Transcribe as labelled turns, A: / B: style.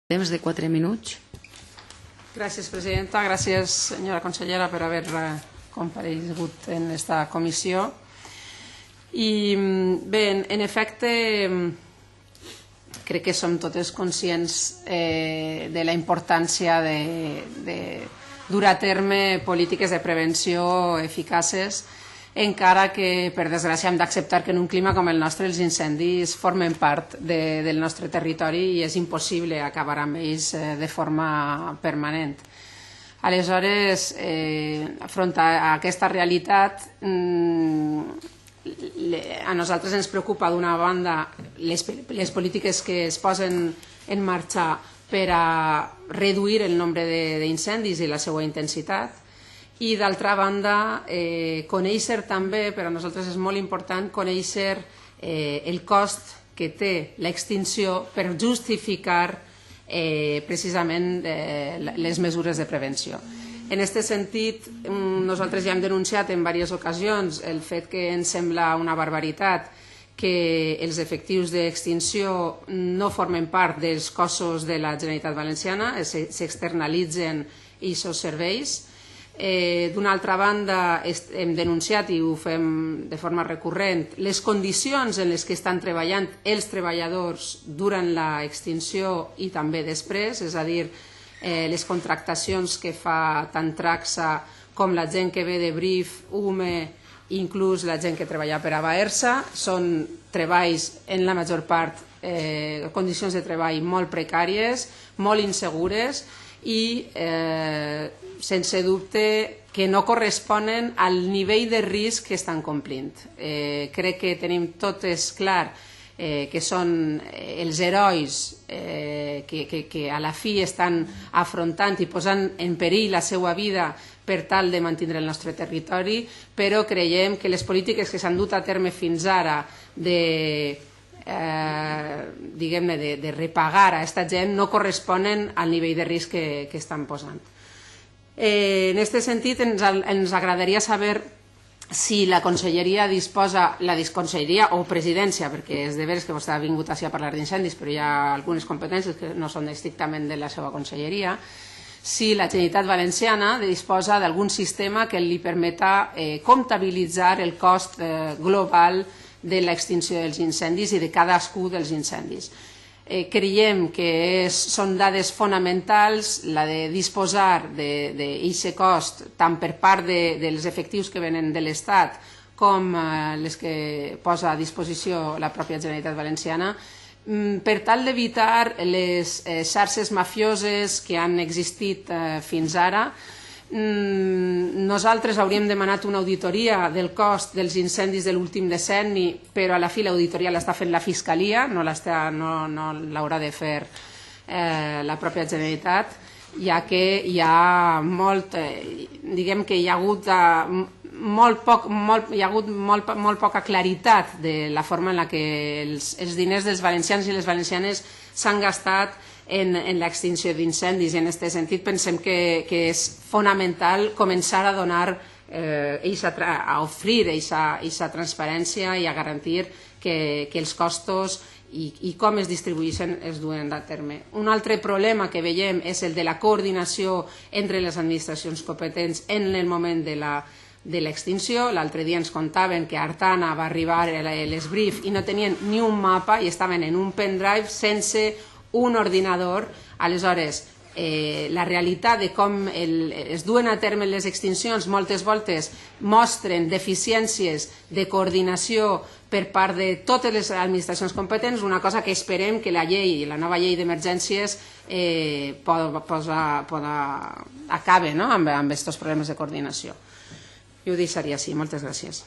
A: Temps de 4 minuts.
B: Gràcies, presidenta. Gràcies, senyora consellera, per haver comparegut en esta comissió. I bé, en efecte, crec que som totes conscients de la importància de dur a terme polítiques de prevenció eficaces, encara que, per desgràcia, hem d'acceptar que en un clima com el nostre els incendis formen part del nostre territori i és impossible acabar amb ells de forma permanent. Aleshores, enfront a aquesta realitat, a nosaltres ens preocupa, d'una banda, les polítiques que es posen en marxa per a reduir el nombre d'incendis i la seva intensitat, i d'altra banda conèixer també, per a nosaltres és molt important conèixer el cost que té l'extinció per justificar precisament les mesures de prevenció. En aquest sentit, nosaltres ja hem denunciat en diverses ocasions el fet que ens sembla una barbaritat que els efectius d'extinció no formen part dels cossos de la Generalitat Valenciana, s'externalitzen aquests serveis. D'una altra banda, hem denunciat, i ho fem de forma recurrent, les condicions en les que estan treballant els treballadors durant l'extinció i també després, és a dir, les contractacions que fa tant Traxa com la gent que ve de Brif, UME, inclús la gent que treballa per a Baersa, són treballs, en la major part, condicions de treball molt precàries, molt insegures i sense dubte que no corresponen al nivell de risc que estan complint. Crec que tenim totes clar que són els herois que a la fi estan afrontant i posant en perill la seva vida per tal de mantenir el nostre territori, però creiem que les polítiques que s'han dut a terme fins ara de repagar a aquesta gent no corresponen al nivell de risc que estan posant. En aquest sentit, ens agradaria saber si la conselleria disposa, la conselleria o presidència, perquè és de veres que vostè ha vingut així a parlar d'incendis, però hi ha algunes competències que no són estrictament de la seva conselleria, si la Generalitat Valenciana disposa d'algun sistema que li permeta comptabilitzar el cost global de l'extinció dels incendis i de cadascú dels incendis. Creiem que són dades fonamentals la de disposar d'aquest cost tant per part dels efectius que venen de l'Estat com les que posa a disposició la pròpia Generalitat Valenciana per tal d'evitar les xarxes mafioses que han existit fins ara. Nosaltres hauríem demanat una auditoria del cost dels incendis de l'últim decenni, però a la fi l'auditoria l'està fent la Fiscalia, no l'haurà de fer la pròpia Generalitat, ja que hi ha molt, diguem que hi ha hagut molt poca claritat de la forma en què els diners dels valencians i les valencianes s'han gastat en l'extinció d'incendis. En aquest sentit pensem que és fonamental començar a donar, a ofrir aquesta transparència i a garantir que els costos i com es distribueixen es duen a terme. Un altre problema que veiem és el de la coordinació entre les administracions competents en el moment de l'extinció. L'altre dia ens contaven que a Artana va arribar l'Esbrif i no tenien ni un mapa i estaven en un pendrive sense un ordinador. Aleshores, la realitat de com es duen a terme les extincions moltes voltes mostren deficiències de coordinació per part de totes les administracions competents, una cosa que esperem que la nova llei d'emergències acabe amb aquests problemes de coordinació. I ho deixaria així. Moltes gràcies.